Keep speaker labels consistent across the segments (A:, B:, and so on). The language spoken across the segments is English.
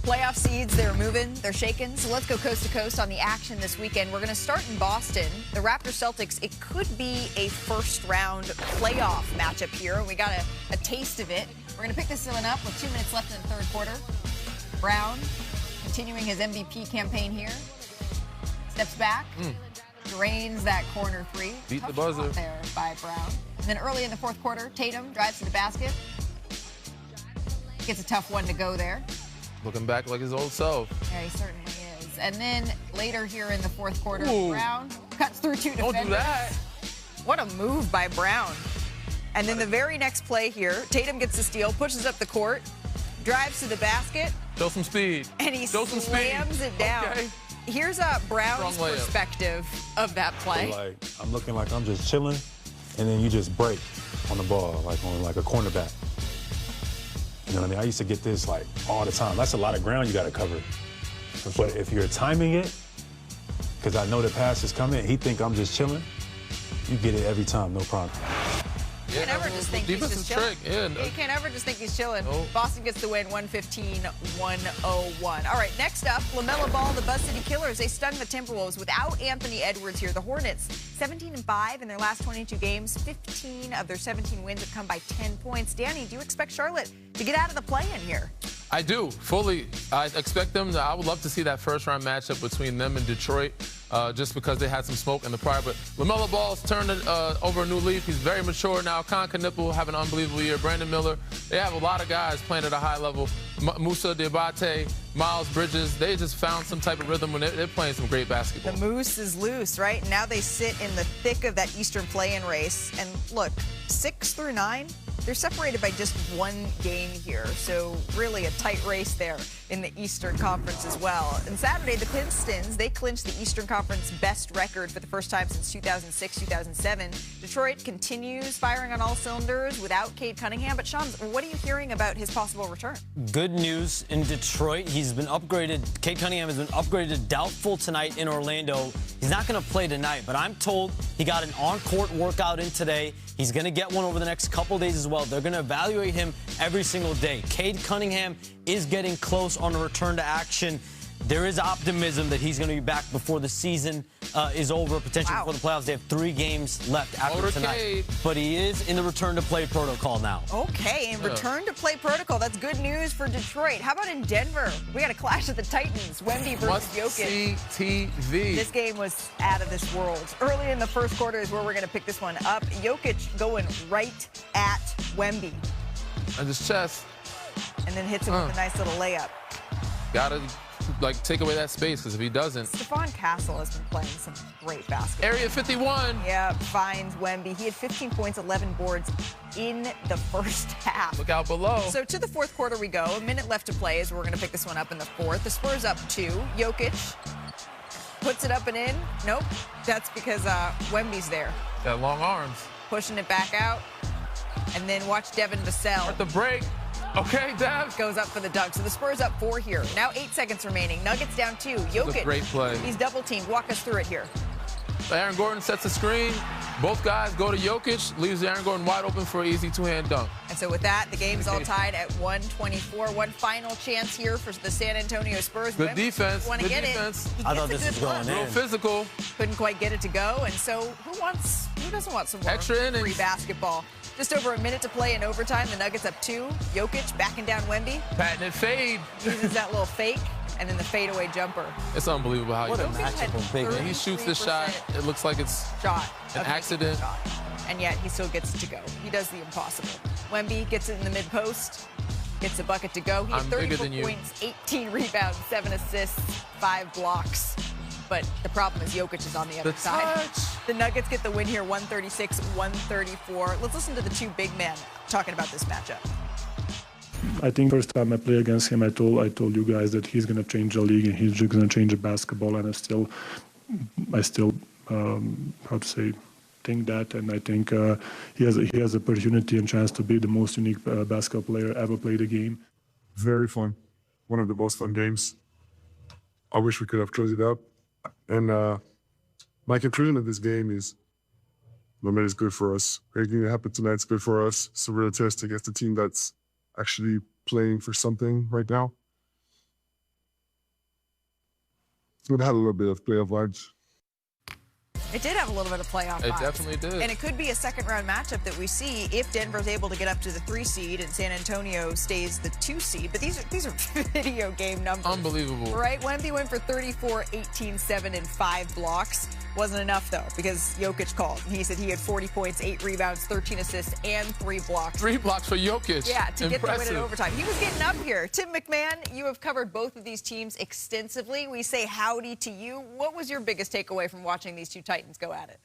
A: Playoff seeds, they're moving, they're shaking. So let's go coast to coast on the action this weekend. We're going to start in Boston. The Raptors-Celtics, it could be a first-round playoff matchup here. We got a taste of it. We're going to pick this one up with 2 minutes left in the third quarter. Brown, continuing his MVP campaign here. Steps back, drains that corner three.
B: Beat
A: Tough
B: the buzzer.
A: shot there by Brown. And then early in the fourth quarter, Tatum drives to the basket. Gets a tough one to go there.
B: Looking back like his old self.
A: Yeah, he certainly is. And then later here in the fourth quarter,
B: Ooh.
A: Brown cuts through 2 defenders.
B: Don't do that.
A: What a move by Brown. And then the very next play here, Tatum gets the steal, pushes up the court, drives to the basket.
B: Show some speed.
A: And he
B: Show some
A: slams
B: speed.
A: it down.
B: Okay.
A: Here's Brown's
B: Strong layup.
A: perspective of that play.
C: Like, I'm looking like I'm just chilling, and then you just break on the ball, like on a cornerback. You know what I mean? I used to get this like all the time. That's a lot of ground you got to cover. But if you're timing it, because I know the pass is coming, he think I'm just chilling, you get it every time, no problem.
A: You can't ever just think he's just chilling.
B: Trick. Yeah,
A: You can't ever just think he's chilling.
B: Nope.
A: Boston gets the win, 115-101. All right, next up, LaMelo Ball, the Buzz City Killers. They stung the Timberwolves without Anthony Edwards here. The Hornets, 17-5 in their last 22 games. 15 of their 17 wins have come by 10 points. Danny, do you expect Charlotte to get out of the play-in here?
B: I do, fully. I expect them to, I would love to see that first-round matchup between them and Detroit, just because they had some smoke in the prior. But LaMelo Ball's turned over a new leaf. He's very mature now. Con Knipple have an unbelievable year. Brandon Miller. They have a lot of guys playing at a high level. Musa Diabate, Miles Bridges. They just found some type of rhythm when they're playing some great basketball.
A: The Moose is loose, right? Now they sit in the thick of that Eastern play-in race. And look, 6 through 9, they're separated by just 1 game here. So really a tight race there in the Eastern Conference as well. And Saturday, the Pistons, they clinched the Eastern Conference best record for the first time since 2006-2007. Detroit continues firing on all cylinders without Cade Cunningham. But Shams, what are you hearing about his possible return?
D: Good news in Detroit. He's been upgraded. Cade Cunningham has been upgraded to doubtful tonight in Orlando. He's not going to play tonight, but I'm told he got an on-court workout in today. He's going to get one over the next couple days as well. They're going to evaluate him every single day. Cade Cunningham is getting close on a return to action. There is optimism that he's going to be back before the season is over, potentially before the playoffs. They have 3 games left after tonight. But he is in the return-to-play protocol now.
A: Okay, in return-to-play protocol. That's good news for Detroit. How about in Denver? We got a clash of the Titans. Wemby versus Jokic.
B: TV.
A: This game was out of this world. Early in the first quarter is where we're going to pick this one up. Jokic going right at Wemby.
B: On his chest.
A: And then hits him with a nice little layup.
B: Gotta, like, take away that space, because if he doesn't...
A: Stephon Castle has been playing some great basketball.
B: Area 51.
A: Yeah, finds Wemby. He had 15 points, 11 boards in the first half.
B: Look out below.
A: So to the fourth quarter we go. A minute left to play as we're going to pick this one up in the fourth. The Spurs up 2. Jokic puts it up and in. Nope. That's because Wemby's there.
B: Got long arms.
A: Pushing it back out. And then watch Devin Vassell.
B: At the break. Okay, Dev.
A: Goes up for the dunk. So the Spurs up 4 here. Now 8 seconds remaining. Nuggets down 2. Jokic.
B: Great play.
A: He's double teamed. Walk us through it here.
B: Aaron Gordon sets the screen. Both guys go to Jokic. Leaves Aaron Gordon wide open for an easy 2-hand dunk.
A: And so with that, the game's all tied at 124. One final chance here for the San Antonio Spurs.
B: Good defense.
A: Want to get
B: defense.
A: it.
D: I thought this was going in.
B: Real physical.
A: Couldn't quite get it to go. And so who doesn't want some more
B: Extra innings.
A: free basketball? Just over a minute to play in overtime. The Nuggets up 2. Jokic backing down Wemby.
B: Patented fade.
A: Uses that little fake. And then the fadeaway jumper.
B: It's unbelievable how
D: What
B: he
D: a
B: does
D: matchup on big.
B: He shoots the shot. It looks like it's an accident.
A: And yet he still gets it to go. He does the impossible. Wemby gets it in the mid-post. Gets a bucket to go. He had 34 points, 18 rebounds, 7 assists, 5 blocks. But the problem is Jokic is on the other side. The Nuggets get the win here, 136-134. Let's listen to the 2 big men talking about this matchup.
E: I think first time I play against him, I told you guys that he's going to change the league and he's just going to change the basketball. And I still, how to say, think that. And I think he has opportunity and chance to be the most unique basketball player ever played the game.
F: Very fun. One of the most fun games. I wish we could have closed it up. And my conclusion of this game is no matter is good for us. Anything that happened tonight is good for us. It's a real test against a team that's actually playing for something right now. It had a little bit of playoff vibes.
A: It did have a little bit of playoff vibes.
B: It definitely did.
A: And it could be a second-round matchup that we see if Denver's able to get up to the 3 seed and San Antonio stays the 2 seed. But these are video game numbers.
B: Unbelievable.
A: Right? Wemby went for 34, 18, 7, and 5 blocks. Wasn't enough, though, because Jokic called. He said he had 40 points, 8 rebounds, 13 assists, and 3 blocks.
B: 3 blocks for Jokic.
A: Yeah, to get the win in
B: Impressive.
A: overtime. He was getting up here. Tim MacMahon, you have covered both of these teams extensively. We say howdy to you. What was your biggest takeaway from watching these two Titans go at it?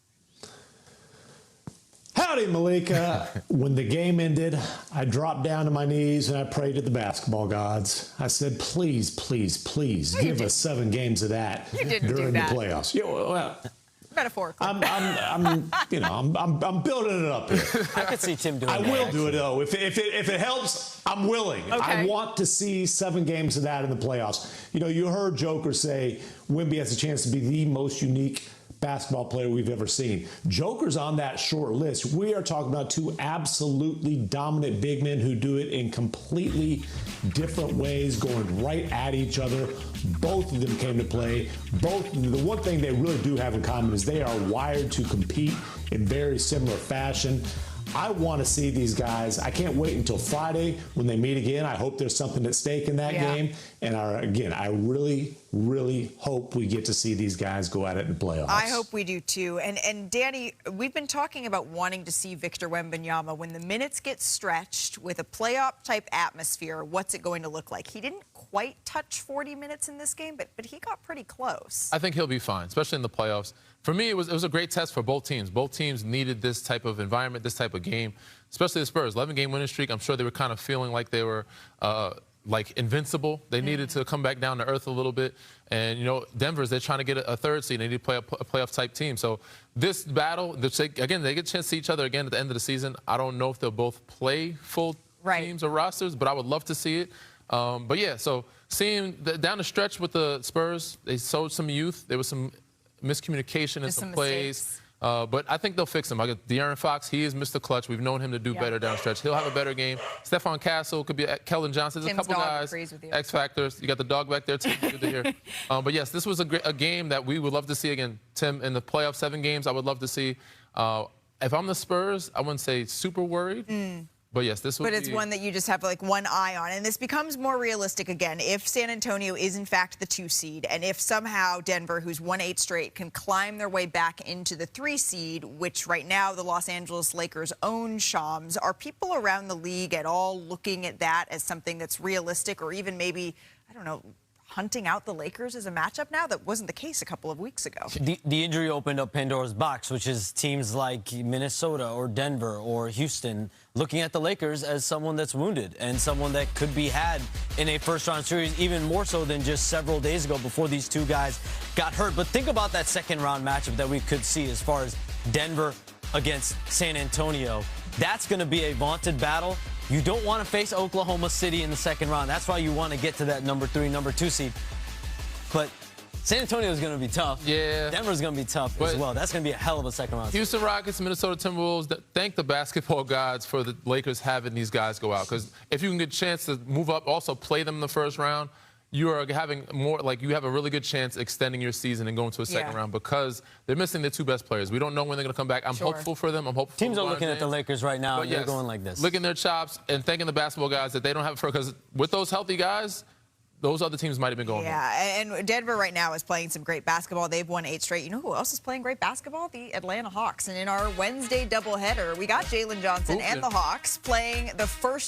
G: Howdy, Malika. When the game ended, I dropped down to my knees and I prayed to the basketball gods. I said, please, please, please give us 7 games of that during the playoffs. Yeah, well,
A: metaphorically.
G: I'm building it up here.
D: I could see Tim doing
G: I
D: that.
G: will do it, though. If it helps, I'm willing.
A: Okay.
G: I want to see 7 games of that in the playoffs. You know, you heard Joker say Wemby has a chance to be the most unique basketball player we've ever seen. Joker's on that short list. We are talking about 2 absolutely dominant big men who do it in completely different ways, going right at each other. Both of them came to play. The one thing they really do have in common is they are wired to compete in very similar fashion. I want to see these guys. I can't wait until Friday when they meet again. I hope there's something at stake in that game. And I really, really hope we get to see these guys go at it in the playoffs.
A: I hope we do too. And Danny, we've been talking about wanting to see Victor Wembanyama when the minutes get stretched with a playoff type atmosphere. What's it going to look like? He didn't quite touch 40 minutes in this game, but he got pretty close.
B: I think he'll be fine, especially in the playoffs. For me, it was a great test for both teams. Both teams needed this type of environment, this type of game, especially the Spurs. 11-game winning streak. I'm sure they were kind of feeling like they were like invincible. They needed to come back down to earth a little bit. And, you know, they're trying to get a 3rd seed. They need to play a playoff-type team. So this battle, again, they get a chance to see each other again at the end of the season. I don't know if they'll both play full teams or rosters, but I would love to see it. But, yeah, so seeing down the stretch with the Spurs, they showed some youth. There was some miscommunication in some plays. But I think they'll fix him. I got De'Aaron Fox. He is Mr. Clutch. We've known him to do better down the stretch. He'll have a better game. Stephon Castle could be Kellen Johnson. There's a couple guys. X Factors. You got the dog back there, too. Good to hear. But, yes, this was a game that we would love to see again. Tim, in the playoff 7 games, I would love to see. If I'm the Spurs, I wouldn't say super worried. But, yes, this would be...
A: But it's one that you just have, like, one eye on. And this becomes more realistic again if San Antonio is, in fact, the 2 seed. And if somehow Denver, who's won 8 straight, can climb their way back into the 3 seed, which right now the Los Angeles Lakers own Shams, are people around the league at all looking at that as something that's realistic or even maybe, I don't know, hunting out the Lakers as a matchup now? That wasn't the case a couple of weeks ago.
D: The injury opened up Pandora's box, which is teams like Minnesota or Denver or Houston looking at the Lakers as someone that's wounded and someone that could be had in a first-round series, even more so than just several days ago before these 2 guys got hurt. But think about that second-round matchup that we could see as far as Denver against San Antonio. That's going to be a vaunted battle. You don't want to face Oklahoma City in the second round. That's why you want to get to that number 3, number 2 seed. But San Antonio is going to be tough.
B: Yeah.
D: Denver's going to be tough as well. That's going to be a hell of a second round.
B: Houston Rockets, Minnesota Timberwolves, thank the basketball gods for the Lakers having these guys go out. Because if you can get a chance to move up, also play them in the first round, you are having more, like, you have a really good chance extending your season and going to a second round because they're missing their 2 best players. We don't know when they're going to come back. I'm hopeful for them. I'm hopeful.
D: Teams are looking at the Lakers right now, and they're going like this.
B: Licking their chops and thanking the basketball guys that they don't have it because with those healthy guys, those other teams might have been going home.
A: And Denver right now is playing some great basketball. They've won 8 straight. You know who else is playing great basketball? The Atlanta Hawks. And in our Wednesday doubleheader, we got Jalen Johnson and the Hawks playing the first